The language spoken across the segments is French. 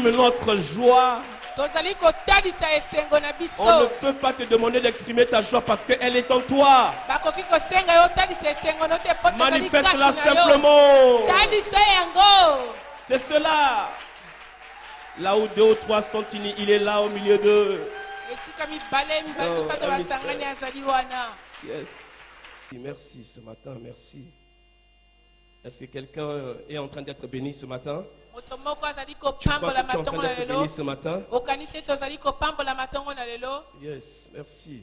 Notre joie, on ne peut pas te demander d'exprimer ta joie parce qu'elle est en toi. Manifeste-la simplement. C'est cela. Là où 2 ou 3 sont unis, il est là au milieu d'eux. Yes. Merci ce matin, merci. Est-ce que quelqu'un est en train d'être béni ce matin? Tu crois que tu es en train d'être béni ce matin? Yes, merci.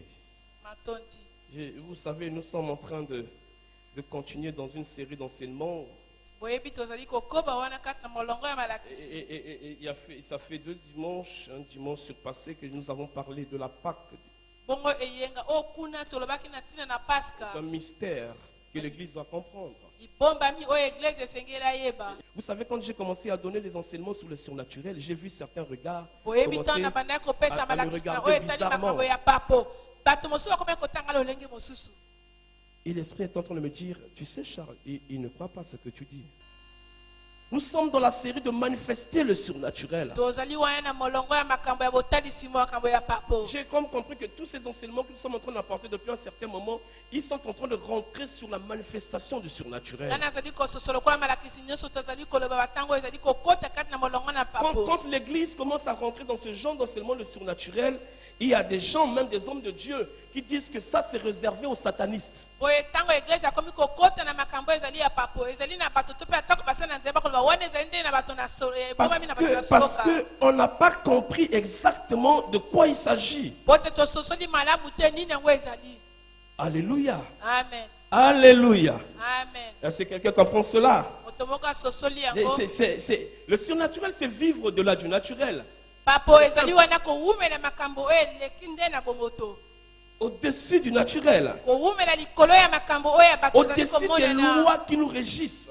Vous savez, nous sommes en train de continuer dans une série d'enseignements. Et ça fait 2 dimanches, un dimanche surpassé, que nous avons parlé de la Pâque. Un mystère que l'Église doit comprendre. Vous savez, quand j'ai commencé à donner les enseignements sur le surnaturel, j'ai vu certains regards commencer à me regarder bizarrement. Et l'Esprit est en train de me dire, tu sais Charles, il ne croit pas ce que tu dis. Nous sommes dans la série de manifester le surnaturel. J'ai comme compris que tous ces enseignements que nous sommes en train d'apporter depuis un certain moment, ils sont en train de rentrer sur la manifestation du surnaturel. Quand l'Église commence à rentrer dans ce genre d'enseignement le surnaturel, il y a des gens, même des hommes de Dieu, qui disent que ça c'est réservé aux satanistes. Parce qu'on n'a pas compris exactement de quoi il s'agit. Alléluia. Amen. Alléluia. Amen. Est-ce que quelqu'un comprend cela? Le surnaturel, c'est vivre au-delà du naturel. Au-dessus du naturel. Au-dessus des lois qui nous régissent.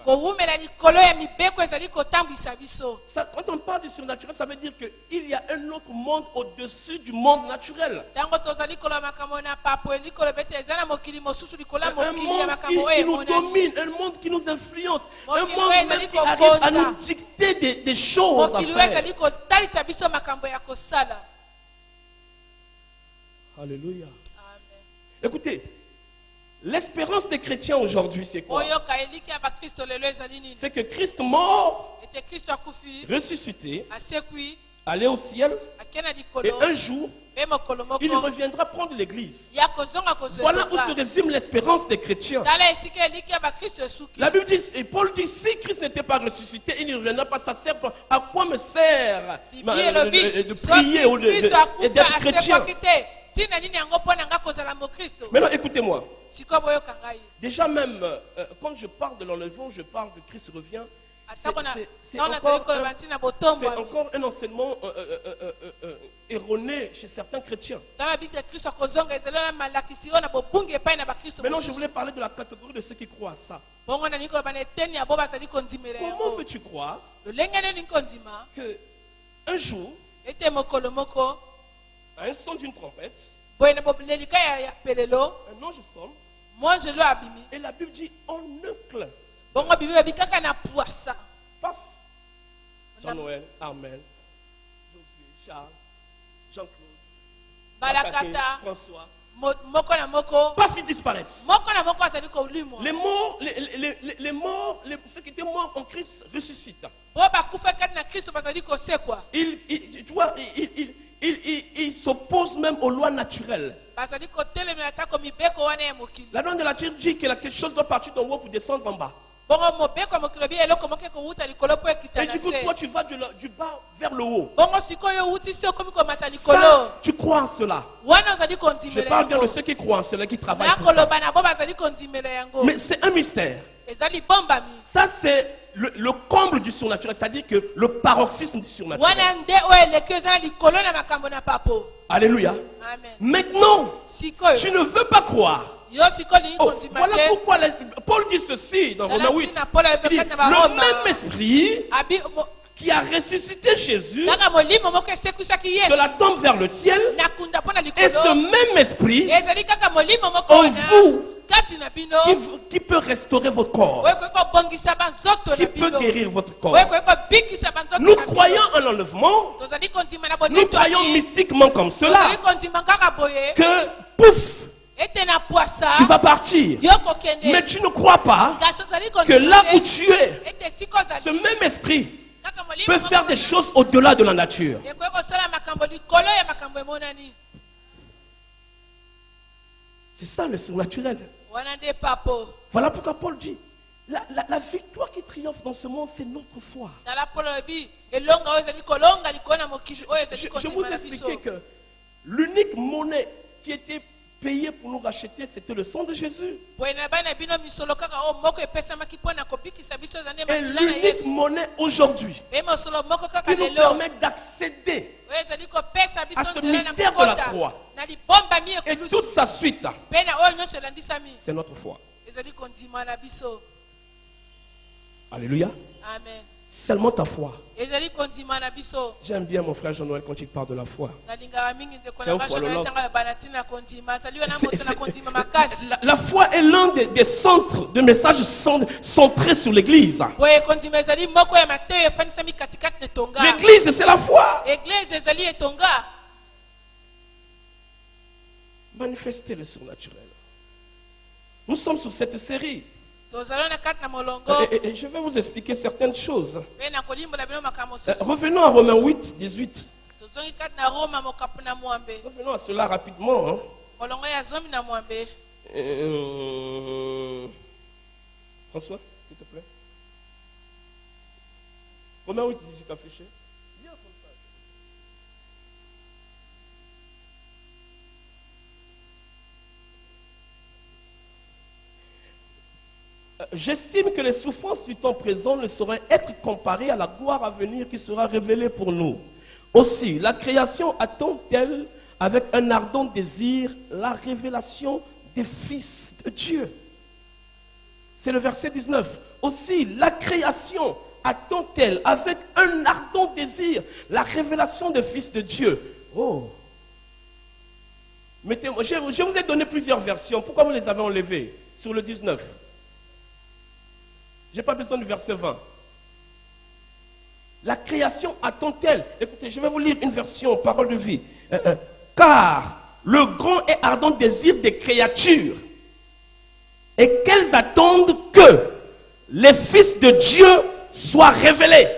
Ça, quand on parle du surnaturel, ça veut dire qu'il y a un autre monde au-dessus du monde naturel. Un monde qui nous domine, un monde qui nous influence, un monde même qui arrive à nous dicter des choses à faire. Alléluia. Écoutez, l'espérance des chrétiens aujourd'hui, c'est quoi? C'est que Christ mort, ressuscité, allé au ciel, et un jour, il reviendra prendre l'église. Voilà où se résume l'espérance des chrétiens. La Bible dit, et Paul dit, si Christ n'était pas ressuscité, il ne reviendra pas. Ça sert pas. À quoi me sert de prier ou d'être chrétien? Maintenant, écoutez-moi. Déjà même, quand je parle de l'enlèvement, je parle que Christ revient. C'est encore un enseignement erroné chez certains chrétiens. Maintenant, je voulais parler de la catégorie de ceux qui croient à ça. Comment veux-tu croire que un jour, à un son d'une trompette, un ange sonne, et la Bible dit en un clin. Paf. Jean-Noël, Armel, Josué, Charles, Jean-Claude, Balakata, François. Paf, ils disparaissent. Les morts, ceux qui étaient morts en Christ ressuscitent. Il s'oppose même aux lois naturelles. La loi de la nature dit que quelque chose doit partir d'en haut pour descendre en bas. Et du coup, toi, tu vas du bas vers le haut. Ça, tu crois en cela. Je parle bien de ceux qui croient en cela, qui travaillent pour ça. Mais c'est un mystère. Ça, c'est le comble du surnaturel, c'est-à-dire que le paroxysme du surnaturel. Alléluia. Amen. Maintenant, tu ne veux pas croire. Oh, voilà pourquoi Paul dit ceci dans Romains 8. Il dit, le même esprit qui a ressuscité Jésus de la tombe vers le ciel, et ce même esprit en vous qui peut restaurer votre corps, qui peut guérir votre corps. Nous croyons en l'enlèvement, nous croyons mystiquement comme cela, que pouf, tu vas partir. Mais tu ne crois pas que là où tu es, ce même esprit peut faire des choses au-delà de la nature. C'est ça le surnaturel. Voilà pourquoi Paul dit, la victoire qui triomphe dans ce monde, c'est notre foi. Je vous expliquais que l'unique monnaie qui était payée pour nous racheter, c'était le sang de Jésus. Et l'unique monnaie aujourd'hui qui nous permet d'accéder à ce mystère de la croix et toute sa suite, c'est notre foi. Alléluia. Amen. Seulement ta foi. J'aime bien mon frère Jean-Noël quand il parle de la foi. La foi est l'un des centres de messages centrés sur l'église. L'église, c'est la foi. Manifester le surnaturel. Nous sommes sur cette série. Et je vais vous expliquer certaines choses. Revenons à Romains 8, 18. Revenons à cela rapidement. François, s'il te plaît. Romains 8, 18 affiché. J'estime que les souffrances du temps présent ne sauraient être comparées à la gloire à venir qui sera révélée pour nous. Aussi, la création attend-elle avec un ardent désir la révélation des fils de Dieu. C'est le verset 19. Aussi, la création attend-elle avec un ardent désir la révélation des fils de Dieu. Oh! Mettez-moi, je vous ai donné plusieurs versions. Pourquoi vous les avez enlevées sur le 19? Je n'ai pas besoin du verset 20. La création attend-elle? Écoutez, je vais vous lire une version, parole de vie. Car le grand et ardent désir des créatures est qu'elles attendent que les fils de Dieu soient révélés.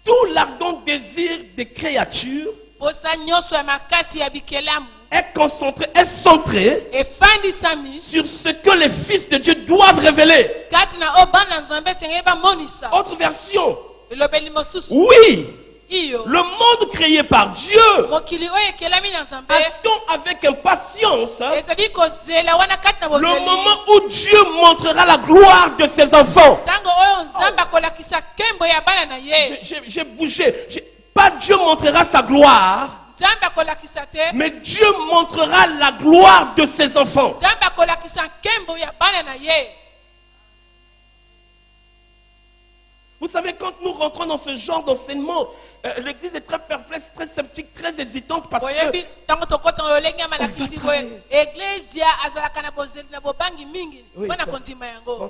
Tout l'ardent désir des créatures est concentré, est centré sur ce que les fils de Dieu doivent révéler. Autre version. Oui, le monde créé par Dieu attend avec impatience le moment où Dieu montrera la gloire de ses enfants. J'ai bougé. Pas Dieu montrera sa gloire, mais Dieu montrera la gloire de ses enfants. Vous savez, quand nous rentrons dans ce genre d'enseignement, l'église est très perplexe, très sceptique, très hésitante parce que oui, quand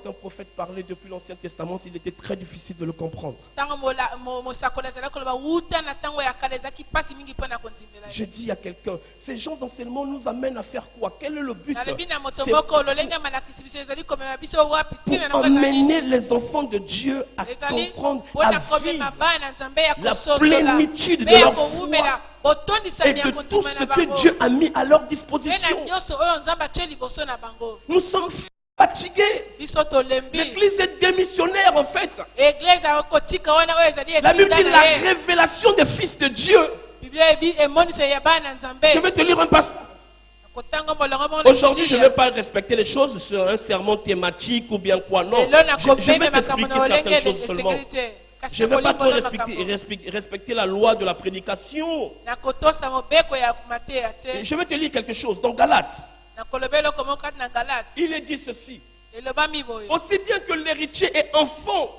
un prophète parlait depuis l'Ancien Testament, il était très difficile de le comprendre. Je dis à quelqu'un, ces genres d'enseignement nous amènent à faire quoi? Quel est le but? C'est pour emmener les enfants de Dieu à comprendre, à vivre la plénitude de leur foi et de tout ce que Dieu a mis à leur disposition. Nous sommes fatigués. L'église est démissionnaire en fait. La Bible dit la révélation des fils de Dieu. Je vais te lire un passage. Aujourd'hui, je ne vais pas respecter les choses sur un sermon thématique ou bien quoi. Non, je vais t'expliquer certaines choses seulement. Je ne vais pas trop respecter la loi de la prédication. Je vais te lire quelque chose dans Galates. Il est dit ceci. Aussi bien que l'héritier est enfant,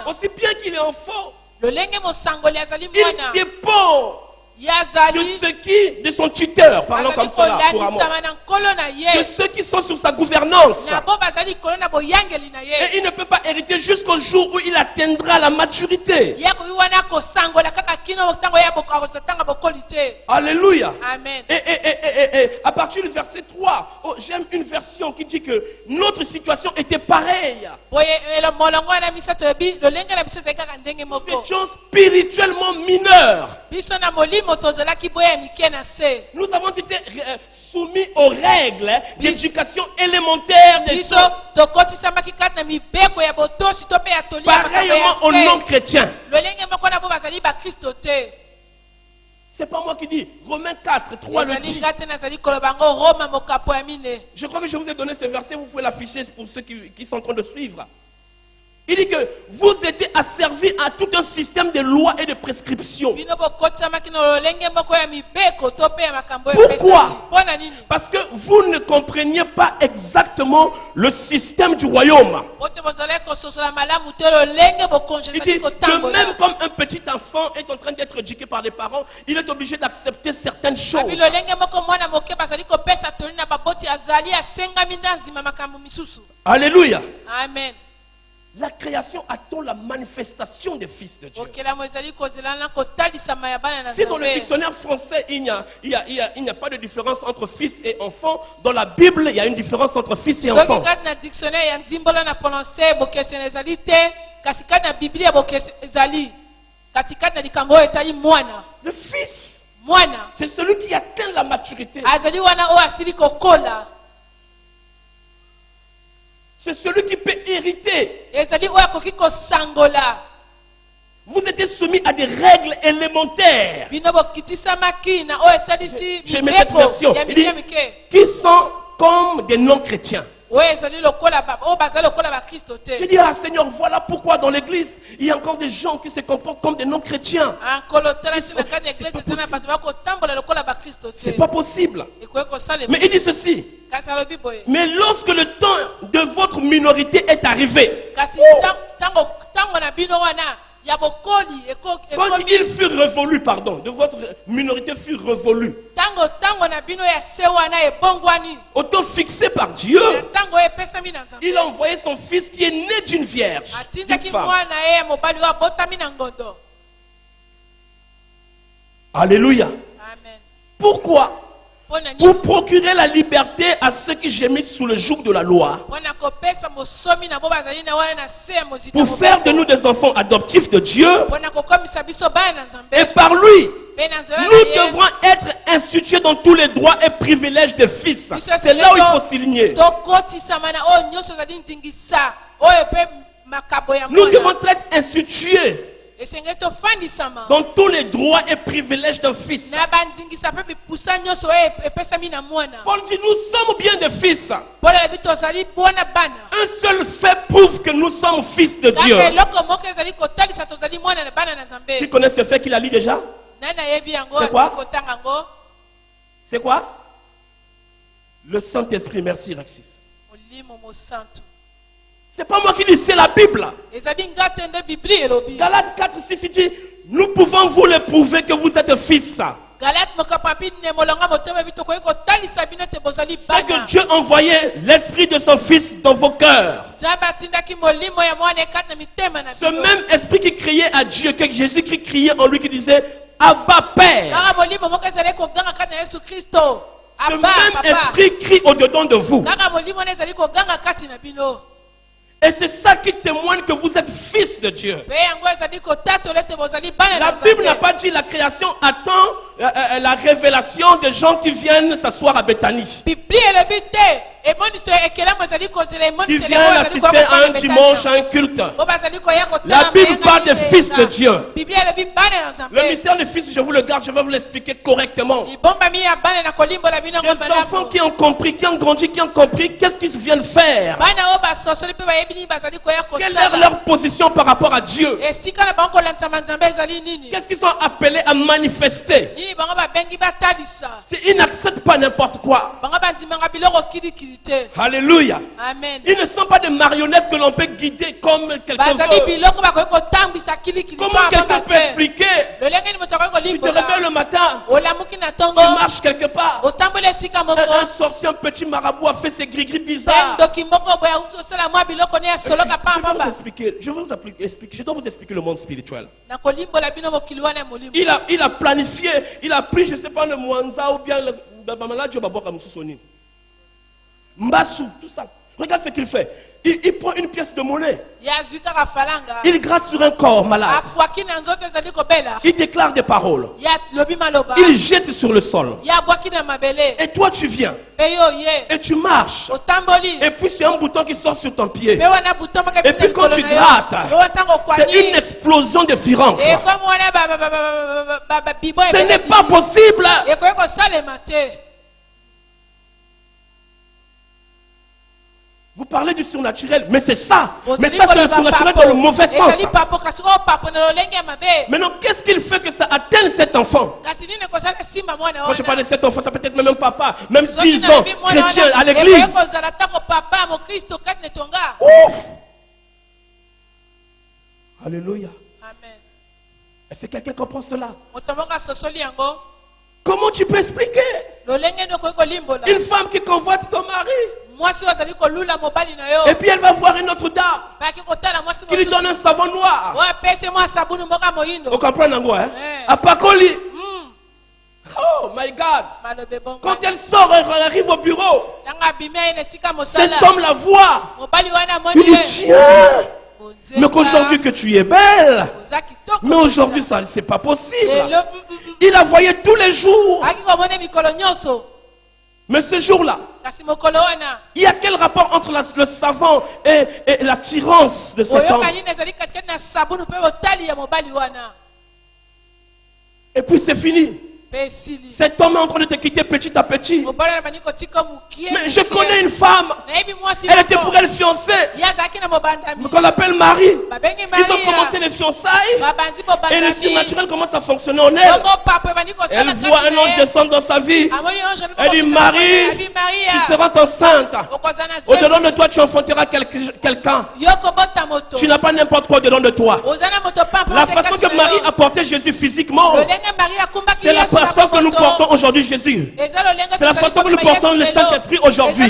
aussi bien qu'il est enfant, il dépend de son tuteur, parlons comme cela couramment, de ceux qui sont sur sa gouvernance. Et il ne peut pas hériter jusqu'au jour où il atteindra la maturité. Alléluia. Amen. Et à partir du verset 3, j'aime une version qui dit que notre situation était pareille. Nous étions spirituellement mineurs. Nous avons été soumis aux règles d'éducation élémentaire des hommes. Pareillement aux non-chrétiens. C'est pas moi qui dis. Romains 4, 3 le dit. Je crois que je vous ai donné ce verset. Vous pouvez l'afficher pour ceux qui sont en train de suivre. Il dit que vous êtes asservis à tout un système de lois et de prescriptions. Pourquoi? Parce que vous ne compreniez pas exactement le système du royaume. Il dit que même comme un petit enfant est en train d'être éduqué par les parents, il est obligé d'accepter certaines choses. Alléluia. Amen. La création attend la manifestation des fils de Dieu. Si dans le dictionnaire français, il n'y a pas de différence entre fils et enfant, dans la Bible, il y a une différence entre fils et enfant. Le fils, c'est celui qui atteint la maturité. C'est celui qui peut hériter. Vous êtes soumis à des règles élémentaires. J'aime cette version. Il dit, qui sont comme des non-chrétiens. Je dis, ah Seigneur, voilà pourquoi dans l'église, il y a encore des gens qui se comportent comme des non-chrétiens. C'est pas possible. Mais il dit ceci. Mais lorsque le temps de votre minorité est arrivé, quand il fut révolu, de votre minorité fut révolue, autant fixé par Dieu, il a envoyé son fils qui est né d'une vierge, d'une femme. Alléluia. Amen. Pourquoi? Pour procurer la liberté à ceux qui gémissent sous le joug de la loi. Pour faire de nous des enfants adoptifs de Dieu. Et par lui, nous devrons être institués dans tous les droits et privilèges des fils. C'est là où il faut souligner. Nous devons être institués dans tous les droits et privilèges d'un fils. Paul dit, nous sommes bien des fils. Un seul fait prouve que nous sommes fils de Dieu. Tu connais ce fait qu'il a lu déjà? C'est quoi? C'est quoi? Le Saint-Esprit. Merci Rexis. C'est pas moi qui dis, c'est la Bible. Galates 4, 6, il dit, nous pouvons vous le prouver que vous êtes fils. C'est que Dieu envoyait l'esprit de son fils dans vos cœurs. Ce même esprit qui criait à Dieu, que Jésus qui criait en lui, qui disait, Abba Père. Ce même esprit crie au-dedans de vous. Et c'est ça qui témoigne que vous êtes fils de Dieu. La Bible n'a pas dit la création attend la révélation des gens qui viennent s'asseoir à Bethanie. qui vient assister à un dimanche, à un culte. La Bible parle des fils de Dieu. Le mystère des fils, je vous le garde, je vais vous l'expliquer correctement. Les enfants qui ont compris, qui ont grandi, qui ont compris, qu'est-ce qu'ils viennent faire? Quelle est leur position par rapport à Dieu? Qu'est-ce qu'ils sont appelés à manifester? Ils n'acceptent pas n'importe quoi. Alléluia. Amen. Ils ne sont pas des marionnettes que l'on peut guider comme quelqu'un veut. Comment quelqu'un peut expliquer? Tu te réveilles le matin, tu marches quelque part. Un sorcier, un petit marabout a fait ses gris-gris bizarres. Je dois vous expliquer le monde spirituel. Il a planifié, il a pris, je ne sais pas, le Mwanza ou bien le Mbassou, tout ça. Regarde ce qu'il fait. Il prend une pièce de monnaie. Il gratte sur un corps malade. Il déclare des paroles. Il jette sur le sol. Et toi tu viens. Et tu marches. Et puis c'est un bouton qui sort sur ton pied. Et puis quand tu grattes, c'est une explosion de furent. Ce n'est pas possible. Vous parlez du surnaturel, mais c'est ça. Mais ça, c'est le surnaturel dans le mauvais sens. Maintenant, qu'est-ce qu'il fait que ça atteigne cet enfant? Quand je parle de cet enfant, ça peut être même un papa, même 10 ans, chrétien, à l'église. Ouf! Alléluia. Est-ce que quelqu'un comprend cela? Comment tu peux expliquer? Une femme qui convoite ton mari. Et puis elle va voir une autre dame qui lui donne un savon noir. Vous comprenez quoi, hein? Apakoli. Oh my God. Quand elle sort, elle arrive au bureau. Cet homme la voit. Il dit tiens. Mais qu'aujourd'hui que tu es belle. Mais aujourd'hui ça c'est pas possible. Il la voyait tous les jours. Mais ce jour-là, il y a quel rapport entre le savon et l'attirance de cet homme? Et puis c'est fini. Cet homme est en train de te quitter petit à petit. Mais je connais une femme. Elle était pour elle fiancée. Qu'on l'appelle Marie. Ils ont commencé les fiançailles. Et le surnaturel commence à fonctionner en elle. Elle voit un ange descendre dans sa vie. Elle dit Marie, tu seras enceinte. Au-dedans de toi, tu enfanteras quelqu'un. Tu n'as pas n'importe quoi au-dedans de toi. La façon que Marie a porté Jésus physiquement, c'est la façon que nous portons aujourd'hui Jésus. C'est la façon que nous portons le Saint-Esprit aujourd'hui.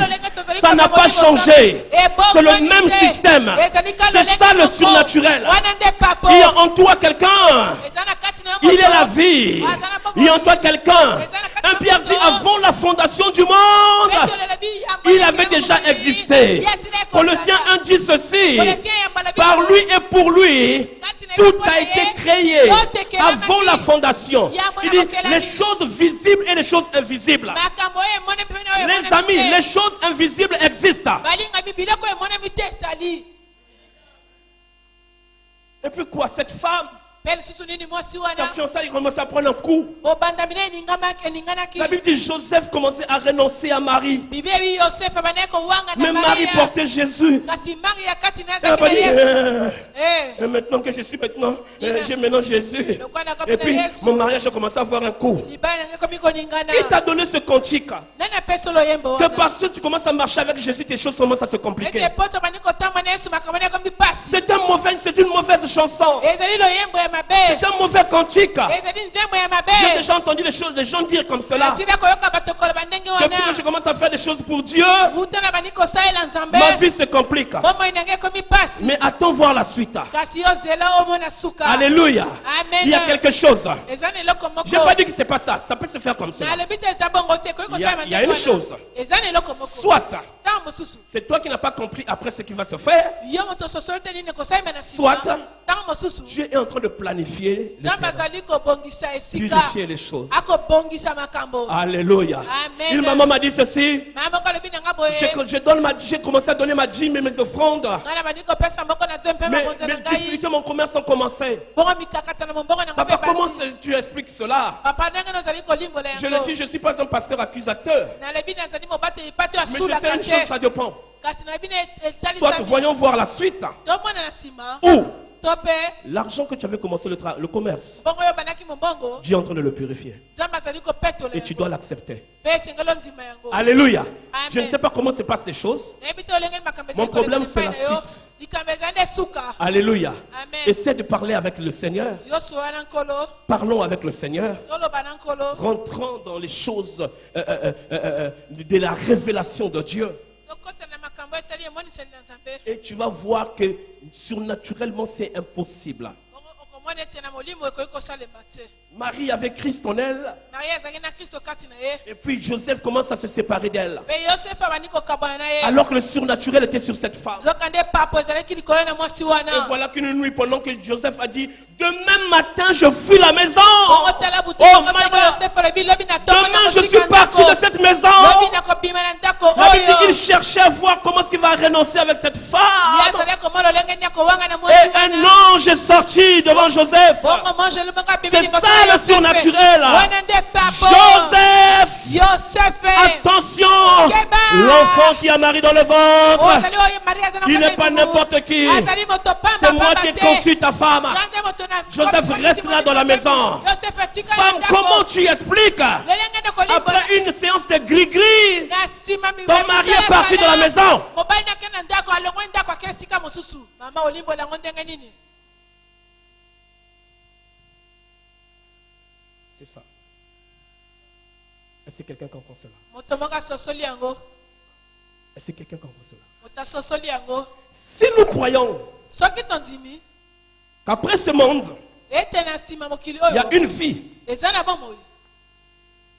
Ça n'a pas changé. C'est le même système. C'est ça le surnaturel. Il y a en toi quelqu'un. Il est la vie. Il y a en toi quelqu'un. Un Pierre dit avant la fondation du monde, il avait déjà existé. Colossiens 1 dit ceci. Par lui et pour lui, tout a été créé avant la fondation. Il dit les choses visibles et les choses invisibles. Les amis, les choses invisibles existent. Et puis quoi, cette femme, sa fiançaille commençait à prendre un coup. La Bible dit Joseph commençait à renoncer à Marie. Mais Marie portait Jésus. Elle n'a pas dit et maintenant que je suis j'ai maintenant Jésus. Et puis mon mariage a commencé à avoir un coup. Qui t'a donné ce cantique? Que parce que tu commences à marcher avec Jésus, tes choses commencent à se compliquer. C'est une mauvaise chanson. C'est un mauvais cantique. J'ai déjà entendu les gens dire comme cela. Depuis que je commence à faire des choses pour Dieu, ma vie se complique. Mais attends voir la suite. Alléluia. Il y a quelque chose. Je n'ai pas dit que ce n'est pas ça. Ça peut se faire comme ça. Il y a une chose. Soit c'est toi qui n'as pas compris après ce qui va se faire. soit Dieu est en train de planifier purifier les choses. Alléluia. Une maman m'a dit ceci. J'ai commencé à donner ma dîme et mes offrandes. Mais difficulté mon commerce ont commencé. Papa, comment tu expliques cela? Je le dis, je ne suis pas un pasteur accusateur. Mais je sais une chose, ça dépend. Soit voyons voir la suite. Ou l'argent que tu avais commencé le commerce, Dieu est en train de le purifier. Et tu dois l'accepter. Alléluia. Je ne sais pas comment se passent les choses. Mon problème, c'est la suite. Alléluia. Essaie de parler avec le Seigneur. Parlons avec le Seigneur. Rentrons dans les choses de la révélation de Dieu. Et tu vas voir que surnaturellement c'est impossible. Marie avait Christ en elle. Et puis Joseph commence à se séparer d'elle. Alors que le surnaturel était sur cette femme. Et voilà qu'une nuit, pendant que Joseph a dit, demain matin je fuis la maison. Oh my God. Demain je suis parti de cette maison. Il cherchait à voir comment est-ce qu'il va renoncer avec cette femme. Et un ange est sorti devant Joseph. C'est ça le surnaturel. Joseph, attention, l'enfant qui a Marie dans le ventre, il n'est pas n'importe qui. C'est moi qui ai conçu ta femme. Joseph reste là dans la maison. Femme, comment tu expliques? Après une séance de gris-gris, ton mari est parti de la maison. C'est ça. Est-ce que quelqu'un comprend cela? Est-ce que quelqu'un comprend cela? Si nous croyons qu'après ce monde, il y a une vie,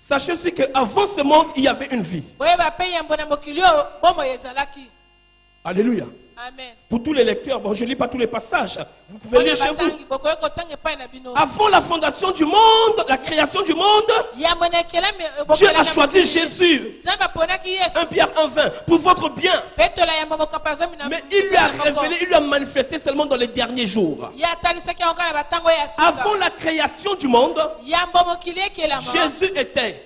sachez aussi qu'avant ce monde, il y avait une vie. Alléluia. Amen. Pour tous les lecteurs, bon, je ne lis pas tous les passages. Vous pouvez lire chez vous. Avant la fondation du monde, la création du monde, Dieu a choisi Jésus. 1 Pierre 1:20 pour votre bien. Mais il lui a révélé, il lui a manifesté seulement dans les derniers jours. Avant la création du monde, Jésus était.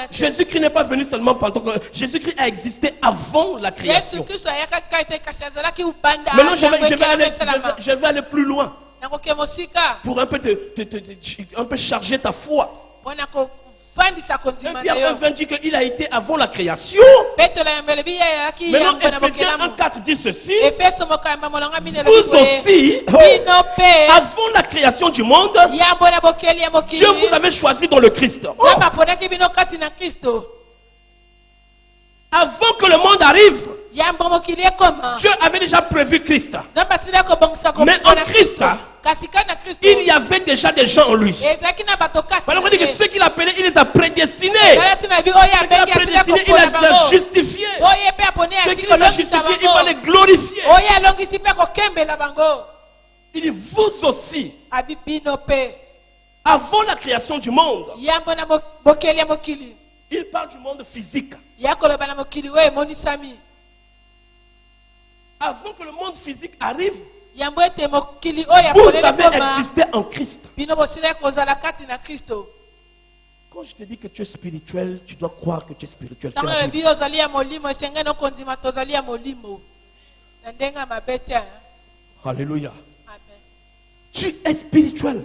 Jésus-Christ n'est pas venu seulement pendant que Jésus-Christ a existé avant la création. Maintenant, je vais aller plus loin pour un peu charger ta foi. Pierre 1:20 dit qu'il a été avant la création. Maintenant, Ephésiens 1:4 dit ceci. Vous aussi, avant la création du monde, Dieu vous avait choisi dans le Christ. Avant que le monde arrive, Dieu avait déjà prévu Christ. Mais en Christ, il y avait déjà des gens en lui. Alors on dit que ceux qu'il a appelés, il les a prédestinés. Il les a justifiés. Ceux qu'il les a justifiés, il va les glorifier. Il dit vous aussi, avant la création du monde, il parle du monde physique. Avant que le monde physique arrive, vous avez existé en Christ. Quand je te dis que tu es spirituel, tu dois croire que tu es spirituel. Alléluia. Tu es spirituel.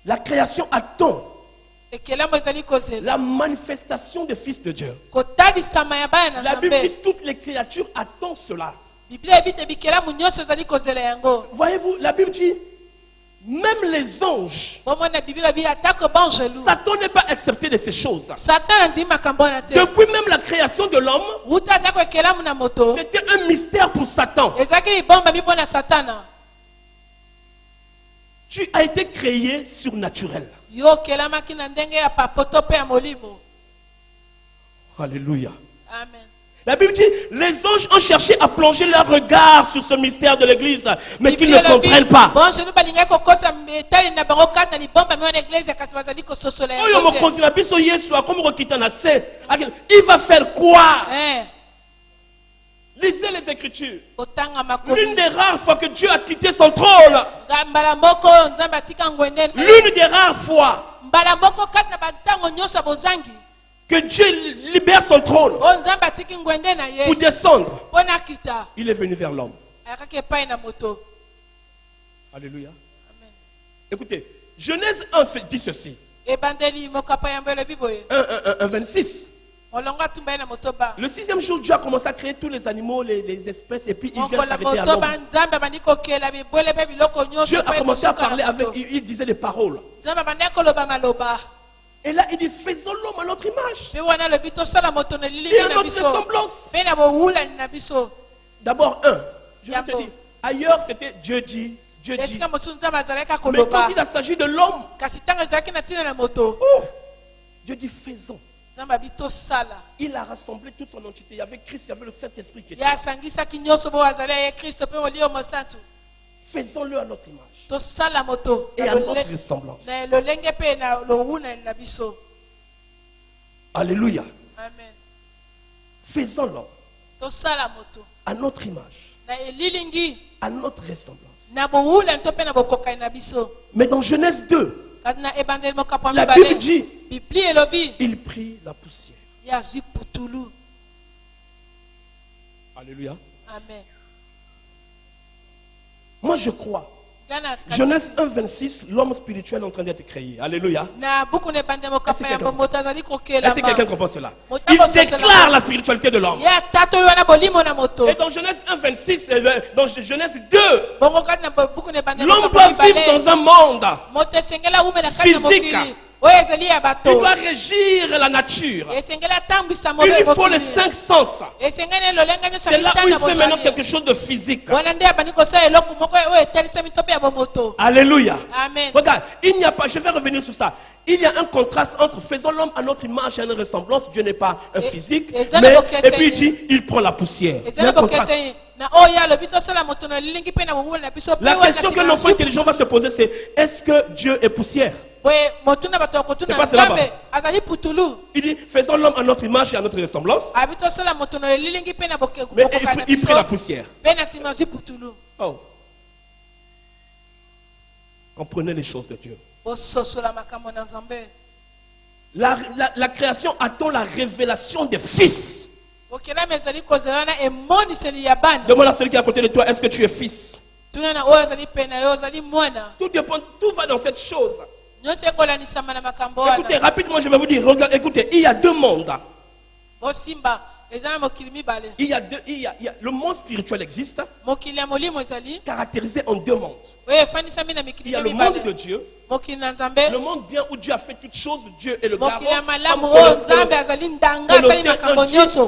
La création attend la manifestation des fils de Dieu. La Bible dit toutes les créatures attendent cela. Voyez-vous, la Bible dit même les anges. Satan n'est pas accepté de ces choses. Depuis même la création de l'homme, c'était un mystère pour Satan. Tu as été créé surnaturel. Alléluia. Amen. La Bible dit, les anges ont cherché à plonger leur regard sur ce mystère de l'église, mais qu'ils ne comprennent pas. Il va faire quoi? Lisez les Écritures. L'une des rares fois que Dieu a quitté son trône. L'une des rares fois que Dieu libère son trône pour descendre. Il est venu vers l'homme. Alléluia. Écoutez, Genèse 1 dit ceci. 1:26. Le 6e jour, Dieu a commencé à créer tous les animaux, les espèces, et puis il vient s'arrêter à l'homme. Dieu a commencé à parler avec, il disait des paroles. Et là, il dit, faisons l'homme à notre image et à notre ressemblance. D'abord, je vais te dire, ailleurs c'était Dieu dit. Dieu dit. Mais quand il s'agit de l'homme, Dieu dit, faisons. Il a rassemblé toute son entité. Il y avait Christ, il y avait le Saint-Esprit qui était là. Faisons-le à notre image et à notre ressemblance. Alléluia. Amen. Faisons-le à notre image, à notre ressemblance. Mais dans Genèse 2, la Bible dit, il prit la poussière. Alléluia. Amen. Moi je crois. Genèse 1:26, l'homme spirituel est en train d'être créé. Alléluia. Est-ce que quelqu'un comprend cela? Il déclare la spiritualité de l'homme. Et dans Genèse 1:26, dans Genèse 2, l'homme doit vivre dans un monde physique. Il doit régir la nature. Il lui faut les 5 sens. C'est là où il fait maintenant quelque chose de physique. Alléluia. Amen. Regarde, il n'y a pas, je vais revenir sur ça. Il y a un contraste entre faisons l'homme à notre image et à notre ressemblance. Dieu n'est pas un physique. Et puis il dit, il prend la poussière. Il y a un contraste. La question que l'enfant intelligent va se poser, c'est est-ce que Dieu est poussière? C'est pas cela. Il dit faisons l'homme à notre image et à notre ressemblance. Mais il prit la poussière. Oh. Comprenez les choses de Dieu. La création attend la révélation des fils. Demande à celui qui est à côté de toi, est-ce que tu es fils? Tout dépend, tout va dans cette chose. Écoutez, rapidement, je vais vous dire, regarde, écoutez, il y a 2 mondes. Il y a le monde spirituel existe, caractérisé en 2 mondes. Il y a le monde de Dieu, le monde bien où Dieu a fait toutes choses, Dieu est le garant.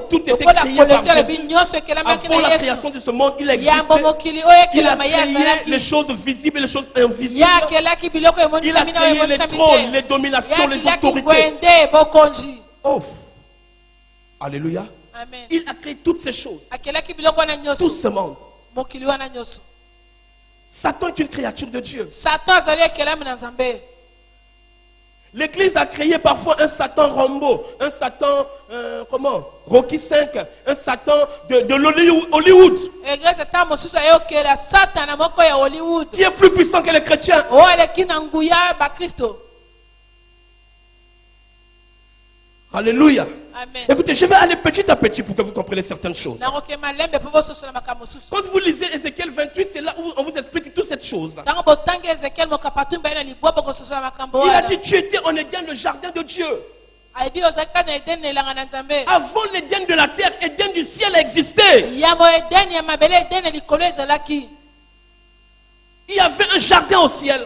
Tout était créé par Jésus. Avant la création de ce monde, il existait. Il a créé les choses visibles et les choses invisibles. Il a créé les trônes, les dominations, les autorités. Oh. Alléluia. Amen. Il a créé toutes ces choses. Tout ce monde. Satan est une créature de Dieu. L'église a créé parfois un Satan Rambo, un Satan, Rocky 5, un Satan de Hollywood. Qui est plus puissant que les chrétiens. Alléluia. Amen. Écoutez, je vais aller petit à petit pour que vous compreniez certaines choses. Quand vous lisez Ézéchiel 28, c'est là où on vous explique toutes cette choses. Il a dit, tu étais en Éden, le jardin de Dieu. Avant l'Éden de la terre, Éden du ciel existait. Il y avait un jardin au ciel.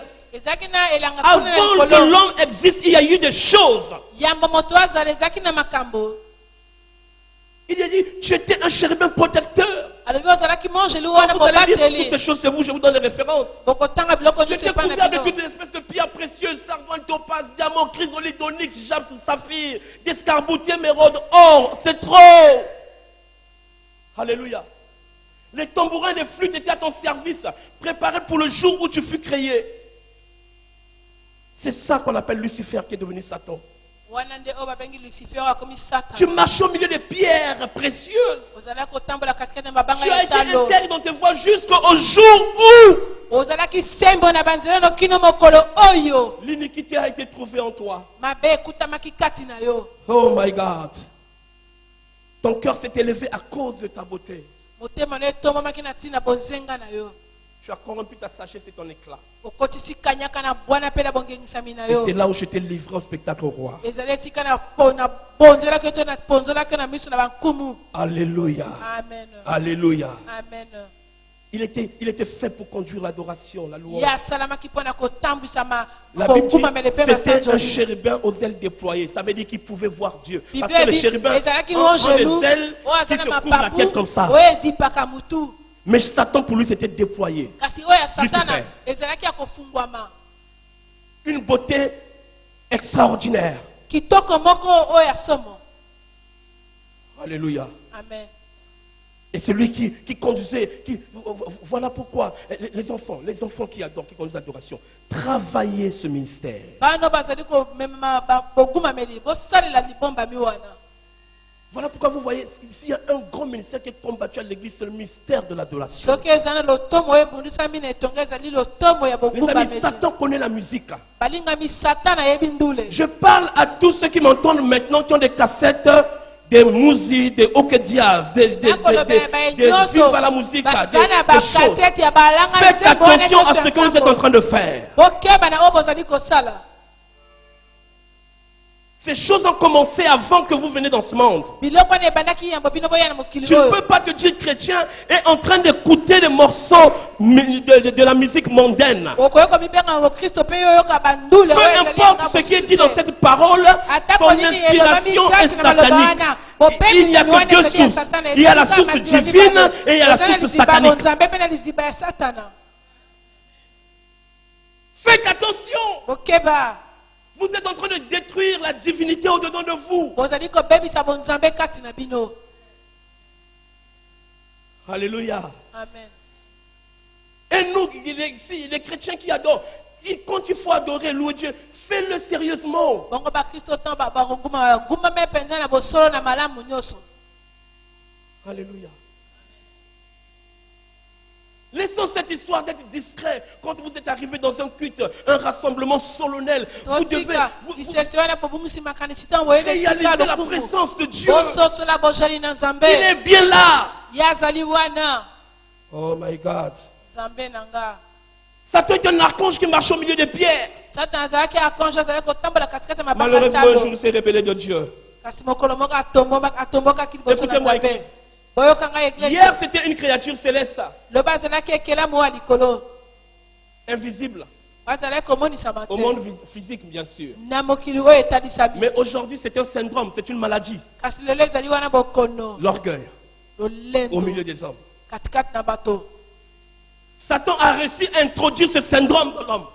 Avant que l'homme existe, il y a eu des choses. Il a dit, tu étais un chérubin protecteur. Quand vous allez dire toutes ces choses, c'est vous, je vous donne les références. Tu étais couvert de toutes les espèces de pierres précieuses, sardoine, topaz, diamant, chrysolite, onyx, jaspe, saphir, d'escarboucle, émeraude, or. C'est trop. Alléluia. Les tambourins et les flûtes étaient à ton service, préparés pour le jour où tu fus créé. C'est ça qu'on appelle Lucifer qui est devenu Satan. Tu marches au milieu des pierres précieuses. Tu as été intègre dans tes voies jusqu'au jour où l'iniquité a été trouvée en toi. Oh my God. Ton cœur s'est élevé à cause de ta beauté. Tu as corrompu ta sagesse et ton éclat. Et c'est là où je t'ai livré en spectacle au roi. Alléluia. Amen. Alléluia. Amen. Il était fait pour conduire l'adoration, la louange. La La Bible dit, c'était un chérubin aux ailes déployées. Ça veut dire qu'il pouvait voir Dieu. Parce que les chérubins ont des ailes qui se couvrent la tête comme ça. Mais Satan pour lui c'était déployé. Lucifer. Une beauté extraordinaire. Alléluia. Amen. Et c'est lui qui conduisait. Voilà pourquoi les enfants qui adorent, qui conduisent l'adoration, travaillez ce ministère. Voilà pourquoi vous voyez, s'il y a un grand ministère qui est combattu à l'église, c'est le mystère de l'adoration. Les amis, Satan connaît la musique. Je parle à tous ceux qui m'entendent maintenant, qui ont des cassettes, des musiques, des okedias, des vive à la musique, des choses. Faites attention à ce que vous êtes en train de faire. Ces choses ont commencé avant que vous veniez dans ce monde. Tu ne peux pas te dire chrétien et en train d'écouter des morceaux de la musique mondaine. Peu importe ce qui est dit dans cette parole, son inspiration est satanique. Il n'y a que deux sources. Il y a la source divine et il y a la source satanique. Faites attention. Vous êtes en train de détruire la divinité au-dedans de vous. Alléluia. Amen. Et nous, les chrétiens qui adorent, quand il faut adorer, louer Dieu, fais-le sérieusement. Alléluia. Laissons cette histoire d'être distrait. Quand vous êtes arrivé dans un culte, un rassemblement solennel, vous devez réaliser la présence de Dieu. Il est bien là. Oh my God. Satan est un archange qui marche au milieu des pierres. Malheureusement, un jour, il s'est rebellé de Dieu. Écoutez-moi, église. Hier, c'était une créature céleste. Invisible. Au monde physique, bien sûr. Mais aujourd'hui, c'est un syndrome, c'est une maladie. L'orgueil au milieu des hommes. Satan a réussi à introduire ce syndrome dans l'homme.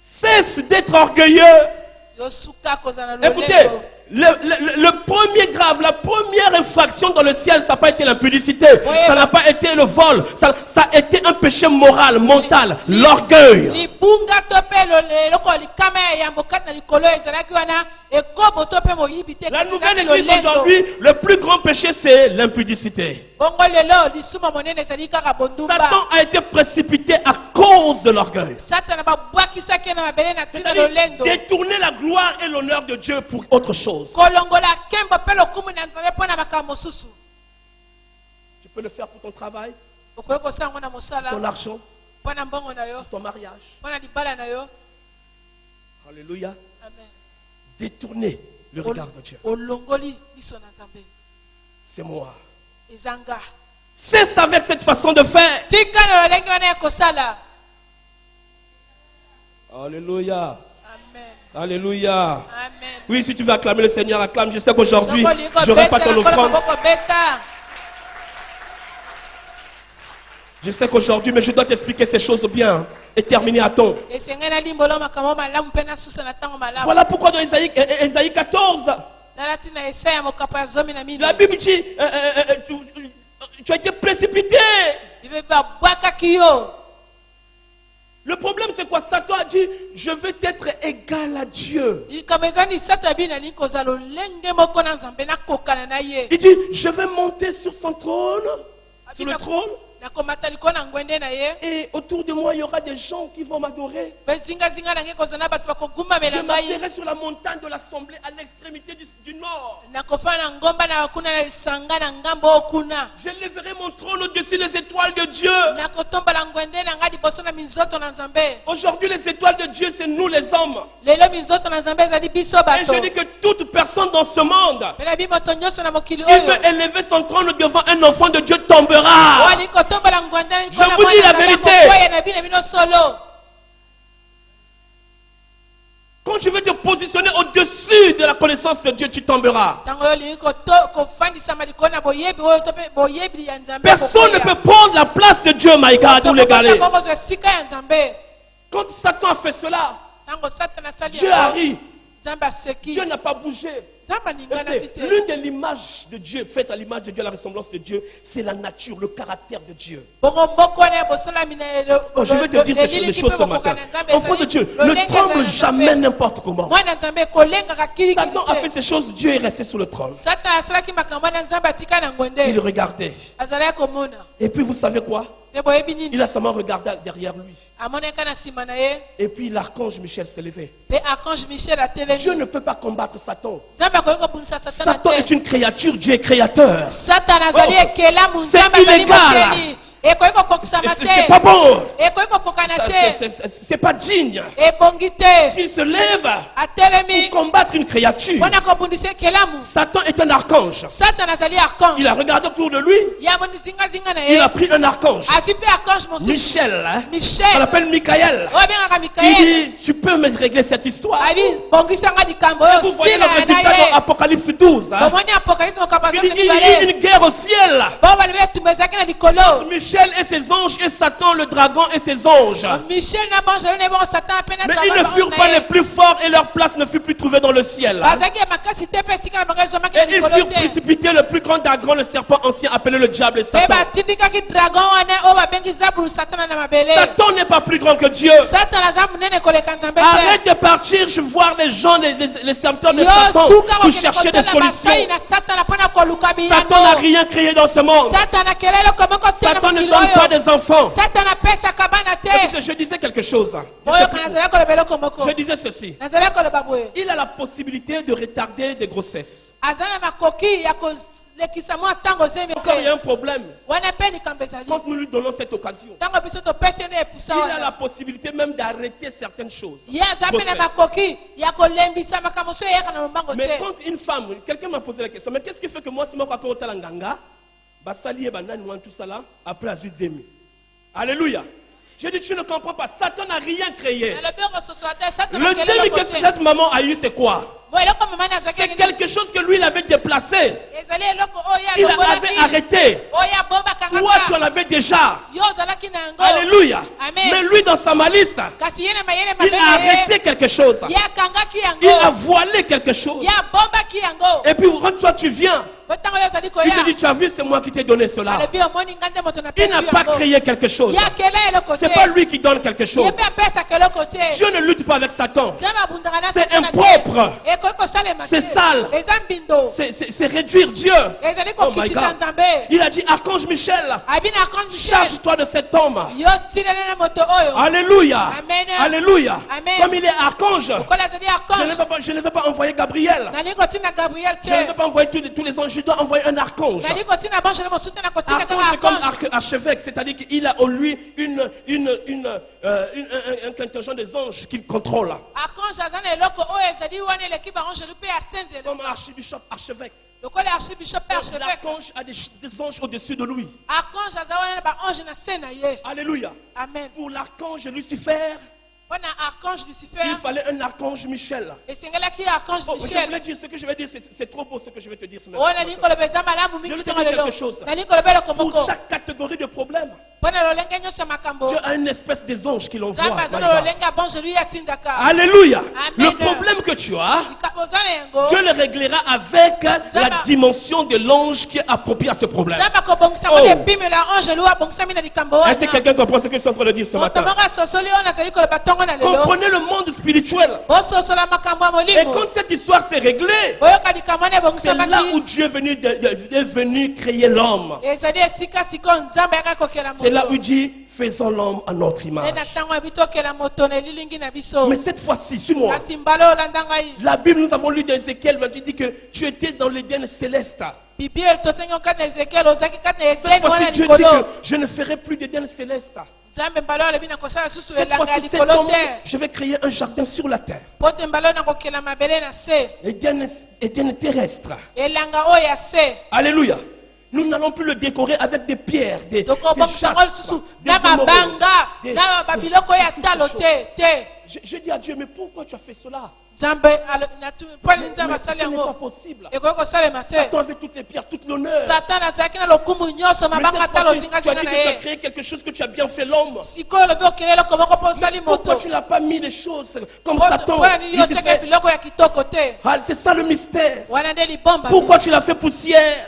Cesse d'être orgueilleux. Écoutez, le premier grave, la première infraction dans le ciel, ça n'a pas été l'impudicité, ça n'a pas été le vol, ça a été un péché moral, mental, l'orgueil. La nouvelle église aujourd'hui, le plus grand péché, c'est l'impudicité. Satan a été précipité à cause de l'orgueil. C'est-à-dire détourner la gloire et l'honneur de Dieu pour autre chose. Tu peux le faire pour ton travail, ton argent, ton mariage. Alléluia. Détourner le regard de Dieu. C'est moi. Cesse avec cette façon de faire. Alléluia. Amen. Alléluia. Amen. Oui, si tu veux acclamer le Seigneur, acclame. Je sais qu'aujourd'hui, je n'aurai pas ton offrande. Je sais qu'aujourd'hui, mais je dois t'expliquer ces choses bien et terminer à temps. Voilà pourquoi dans Ésaïe 14, la Bible dit, tu as été précipité. Le problème c'est quoi? Satan a dit, je veux être égal à Dieu. Il dit, je vais monter sur son trône, sur le trône. Et autour de moi, il y aura des gens qui vont m'adorer. Je m'asserai sur la montagne de l'assemblée à l'extrémité du nord. Je lèverai mon trône au-dessus des étoiles de Dieu. Aujourd'hui, les étoiles de Dieu, c'est nous les hommes. Et je dis que toute personne dans ce monde qui veut élever son trône devant un enfant de Dieu tombera. Je vous dis la vérité. Quand tu veux te positionner au-dessus de la connaissance de Dieu, tu tomberas. Personne ne peut prendre la place de Dieu, my God, ou l'égaler. Quand Satan a fait cela, Dieu a ri. Dieu n'a pas bougé. L'une de l'image de Dieu, faite à l'image de Dieu, à la ressemblance de Dieu, c'est la nature, le caractère de Dieu. Oh, je vais te dire ces choses ce matin. Enfant de Dieu, ne tremble jamais n'importe comment. Satan a fait ces choses, Dieu est resté sur le trône. Il regardait. Et puis vous savez quoi? Il a seulement regardé derrière lui. Et puis l'archange Michel s'est levé. Dieu ne peut pas combattre Satan. Satan est une créature, Dieu est créateur. Oh, c'est illégal. C'est pas bon. C'est pas digne. Il se lève pour combattre une créature. Satan est un archange. Il a regardé autour de lui. Il a pris un archange. Michel. On l'appelle Michael. Il dit, tu peux me régler cette histoire. Et vous voyez le résultat dans Apocalypse 12. Il dit, il y a une guerre au ciel. Michel et ses anges et Satan le dragon et ses anges. Mais ils ne furent pas les plus forts et leur place ne fut plus trouvée dans le ciel. Et ils furent précipités, le plus grand dragon, le serpent ancien appelé le diable et Satan. Satan n'est pas plus grand que Dieu. Arrête de partir, je vois les gens, les serviteurs de Satan pour chercher des solutions. Satan n'a rien créé dans ce monde. Satan ne donne pas des enfants. Je disais quelque chose. Je disais ceci. Il a la possibilité de retarder des grossesses. Quand il y a un problème, quand nous lui donnons cette occasion, il a la possibilité même d'arrêter certaines choses. Mais quand une femme, quelqu'un m'a posé la question, mais qu'est-ce qui fait que moi, si je tout ça là, après Azuzemi. Alléluia. J'ai dit, tu ne comprends pas. Satan n'a rien créé. Le deuxième que cette maman a eu, c'est quoi? C'est quelque chose que lui, il avait déplacé. Il avait arrêté. Toi, tu en avais déjà. Alléluia. Mais lui, dans sa malice, il a arrêté quelque chose. Il a voilé quelque chose. Et puis, quand toi, tu viens, il te dit, tu as vu, c'est moi qui t'ai donné cela. Il n'a pas créé quelque chose. C'est pas lui qui donne quelque chose. Dieu ne lutte pas avec Satan. C'est impropre. C'est sale. C'est réduire Dieu. Oh my God. Il a dit, archange Michel, charge-toi de cet homme. Alléluia. Alléluia. Comme il est archange, je ne vais pas envoyer Gabriel. Je ne vais pas envoyer tous les anges. Je dois envoyer un archange. Archange, c'est comme archevêque, c'est-à-dire qu'il a en lui un contingent des anges qu'il contrôle. Comme archbishop, archevêque. L'archange a des anges au-dessus de lui. Alléluia. Amen. Pour l'archange Lucifer, Il fallait un archange Michel. Je voulais dire ce que je vais dire, c'est trop beau ce que je vais te dire ce matin. Je vais te dire quelque chose. Pour chaque catégorie de problème, Dieu a une espèce des anges qui l'envoie. Alléluia. Le problème que tu as, Dieu le réglera avec la dimension de l'ange qui est appropriée à ce problème. Est-ce que quelqu'un comprend ce que je suis en train de dire ce matin? Comprenez le monde spirituel. Et quand cette histoire s'est réglée, c'est là où Dieu est venu créer l'homme. C'est là où il dit, faisons l'homme à notre image. Mais cette fois-ci, suis-moi. La Bible, nous avons lu d'Ézéchiel, qui dit que tu étais dans l'Éden céleste. Cette fois-ci, Dieu dit que je ne ferai plus d'Éden céleste. Cette fois-ci, c'est comme je vais créer un jardin sur la terre. Éden terrestre. Alléluia. Nous n'allons plus le décorer avec des pierres, des jastres, des émeraudes, je dis à Dieu, mais pourquoi tu as fait cela? Ce n'est pas possible. Satan avait toutes les pierres, toute l'honneur. Mais cette fois-ci, tu as dit que tu as créé quelque chose que tu as bien fait l'homme. Pourquoi tu n'as pas mis les choses comme Satan? C'est ça le mystère. Pourquoi tu l'as fait poussière?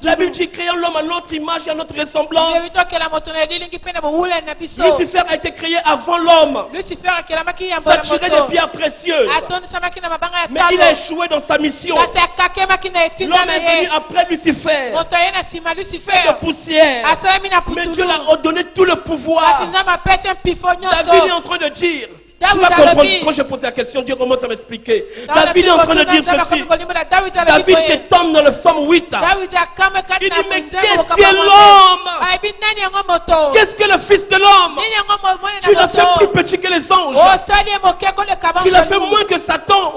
La Bible dit, créons l'homme à notre image et à notre ressemblance. Lucifer a été créé avant l'homme. S'attirer des pierres précieuses. Mais il a échoué dans sa mission. L'homme est venu après Lucifer. Fait de poussière. Mais Dieu l'a donné tout le pouvoir. David est en train de dire, tu vas comprendre quand j'ai posé la question, Dieu commence à m'expliquer. David est en train de dire ceci. David, cet homme dans le psaume 8, il dit, mais qu'est-ce que l'homme? Qu'est-ce que le fils de l'homme? Tu l'as fait plus petit que les anges. Tu l'as fait moins que Satan.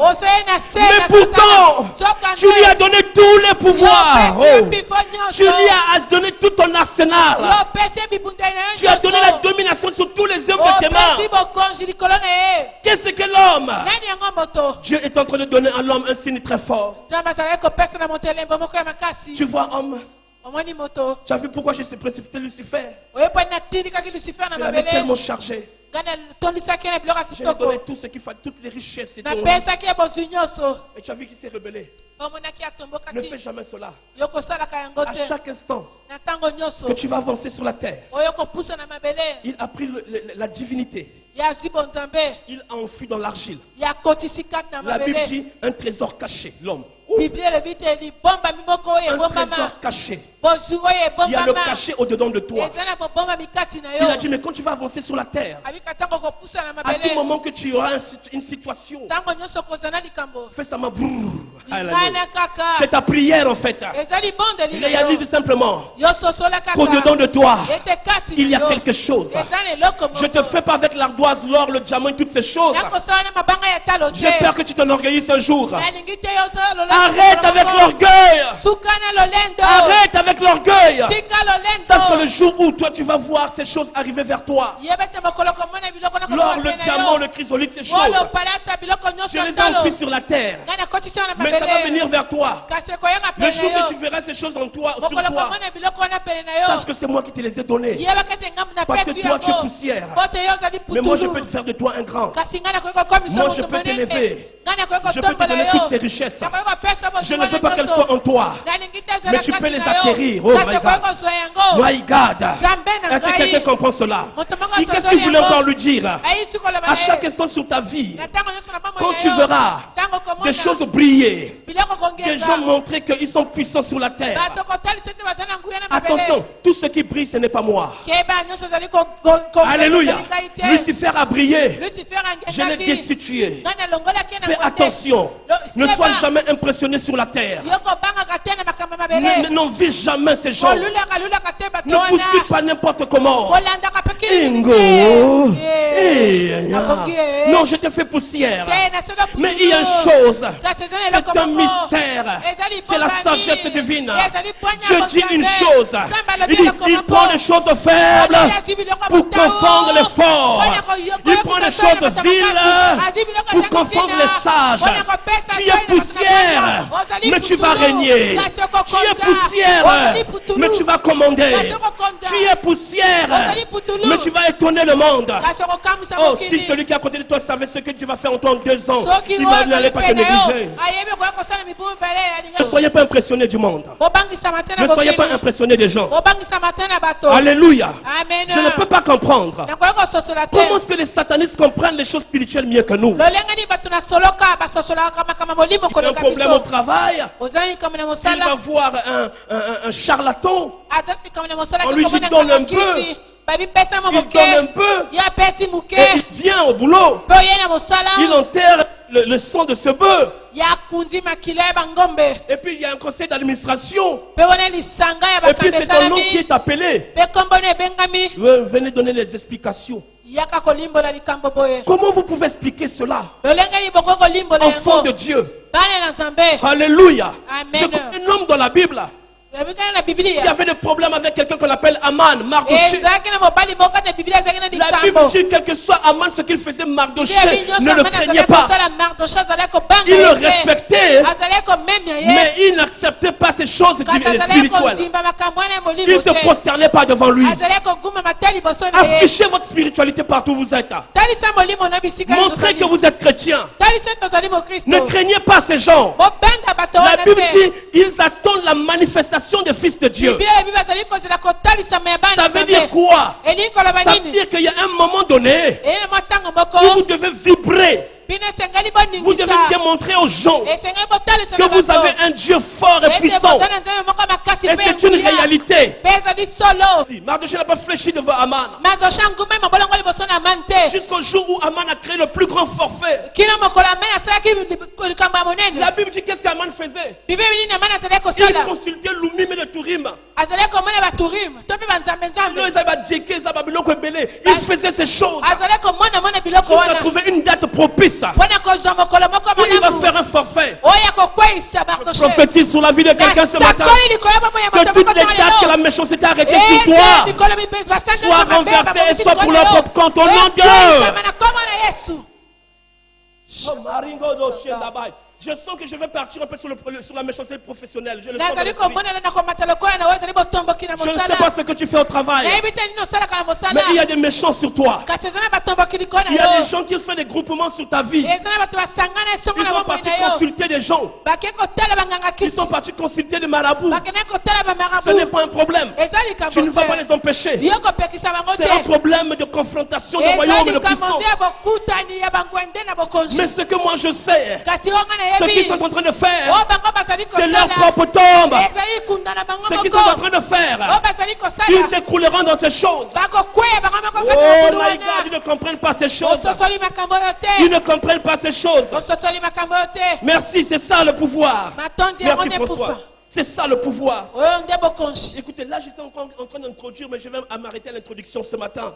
Mais pourtant, tu lui as donné tous les pouvoirs. Tu lui as donné tout ton arsenal. Tu as donné la domination sur tous les œuvres de tes mains. Qu'est-ce que l'homme? Dieu est en train de donner à l'homme un signe très fort. Tu vois, homme, tu as vu pourquoi je suis précipité Lucifer? Je l'avais tellement chargé. Je lui ai donné tout ce qu'il fallait, toutes les richesses. Et tu as vu qu'il s'est rebellé. Ne fais jamais cela. À chaque instant que tu vas avancer sur la terre, il a pris la divinité. Il a enfui dans l'argile. La Bible dit un trésor caché, l'homme. Un trésor caché. Il y a le cachet au-dedans de toi. Il a dit, mais quand tu vas avancer sur la terre, à tout moment que tu auras une situation, fais ça, c'est ta prière en fait. Réalise simplement qu'au-dedans de toi, il y a quelque chose. Je ne te fais pas avec l'ardoise, l'or, le diamant et toutes ces choses. J'ai peur que tu t'enorgueillisses un jour. Arrête avec l'orgueil. Arrête avec l'orgueil. Sache que le jour où toi tu vas voir ces choses arriver vers toi, l'or, le diamant, le chrysolite, ces choses, tu les as enfuis sur la terre. Mais ça va venir vers toi. Le jour que tu verras ces choses en toi, sur toi, sache que c'est moi qui te les ai données. Parce que toi tu es poussière. Mais moi je peux te faire de toi un grand. Moi je peux t'élever. Je peux te donner toutes ces richesses. Je ne veux pas qu'elles soient en toi, mais tu peux les acquérir. Oh my God. My God. Est-ce que quelqu'un comprend cela? Qu'est-ce qu'il voulait encore lui dire? À chaque instant sur ta vie, quand tu verras des choses briller, des gens montrer qu'ils sont puissants sur la terre, attention, tout ce qui brille, ce n'est pas moi. Alléluia. Lucifer a brillé. Je l'ai destitué. Fais attention. Ne sois jamais impressionné sur la terre. N'en vis jamais ces gens. Ne bouscule pas n'importe comment. Non, je te fais poussière. Mais il y a un chose. C'est un mystère. C'est la sagesse divine. Je dis une chose. Il prend les choses faibles pour confondre les forts. Il prend les choses viles pour confondre les sages. Tu es poussière, mais tu vas régner. Tu es poussière, mais tu vas commander. Tu es poussière, mais tu vas étonner le monde. Oh, si celui qui est à côté de toi savait ce que tu vas faire en toi en 2 ans, il n'allait pas te négliger. Ne soyez pas impressionnés du monde. Ne soyez pas impressionnés des gens. Alléluia. Je ne peux pas comprendre. Comment est-ce que les satanistes comprennent les choses spirituelles mieux que nous? Il y a un problème au travail. Il va voir un charlatan. On lui dit donne un peu. Il donne un peu. Et il vient au boulot. Il enterre le sang de ce bœuf. Et puis il y a un conseil d'administration. Et puis c'est ton nom qui est appelé. Venez donner les explications. Comment vous pouvez expliquer cela? Enfant de Dieu. Alléluia. Je connais un homme dans la Bible qui avait des problèmes avec quelqu'un qu'on appelle Aman, Mardoché. La Bible dit quel que soit Aman, ce qu'il faisait, Mardoché ne le craignait pas. Il le respectait, mais il n'acceptait pas ces choses spirituelles. Il ne se prosternait pas devant lui. Affichez votre spiritualité partout où vous êtes. Montrez que vous êtes chrétien. Ne craignez pas ces gens. La Bible dit ils attendent la manifestation des fils de Dieu. Ça veut dire quoi? Ça veut dire qu'il y a un moment donné où vous devez vibrer. Vous devez démontrer aux gens que vous avez un Dieu fort et puissant. Et c'est une réalité. Mardoché n'a pas fléchi devant Aman. Jusqu'au jour où Aman a créé le plus grand forfait. La Bible dit qu'est-ce qu'Aman faisait? Il consultait l'Umim et le Turim. Il faisait ces choses. Il a trouvé une date propice. Il va faire un forfait. Je prophétise sur la vie de quelqu'un ce matin que toutes les dates que la méchanceté a arrêtées sur toi soient renversées et soient pour leur propre compte au nom de Dieu. Je sens que je vais partir un peu sur la méchanceté professionnelle. Je ne sais pas ce que tu fais au travail. Mais il y a des méchants sur toi. Il y a des gens qui font des groupements sur ta vie. Ils sont partis consulter des gens. Ils sont partis consulter des marabouts. Ce n'est pas un problème. Tu ne vas pas les empêcher. C'est un problème de confrontation de royaume et de puissance. Mais ce que moi je sais, ce qu'ils sont en train de faire, c'est leur propre tombe. Ce qu'ils sont en train de faire, ils s'écrouleront dans ces choses. Oh my God, ils ne comprennent pas ces choses. Ils ne comprennent pas ces choses. Merci, c'est ça le pouvoir. Merci François. C'est ça le pouvoir. Écoutez, là j'étais encore en train d'introduire, mais je vais m'arrêter à l'introduction ce matin.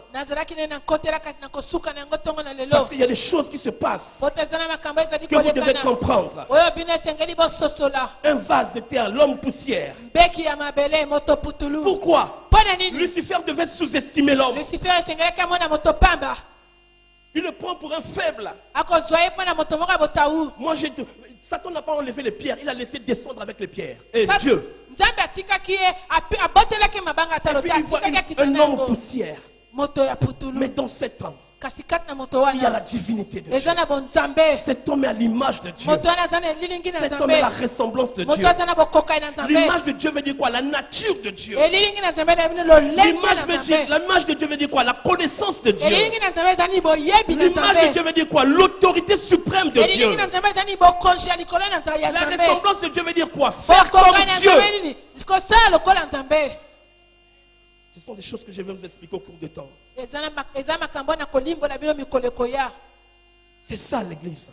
Parce qu'il y a des choses qui se passent que vous devez comprendre. Un vase de terre, l'homme poussière. Pourquoi Lucifer devait sous-estimer l'homme. Il le prend pour un faible. Moi, Satan n'a pas enlevé les pierres, il a laissé descendre avec les pierres. Et Dieu. Et puis il voit un homme poussière. Mais dans cet homme, il y a la divinité de Dieu. Cet homme est à l'image de Dieu. Cet homme est la ressemblance de Dieu. L'image de Dieu veut dire quoi? La nature de Dieu. L'image de Dieu veut dire quoi? La connaissance de Dieu. L'image de Dieu veut dire quoi? L'autorité suprême de Dieu. La ressemblance de Dieu veut dire quoi? Faire comme Dieu. Ce sont des choses que je vais vous expliquer au cours du temps. C'est ça l'église.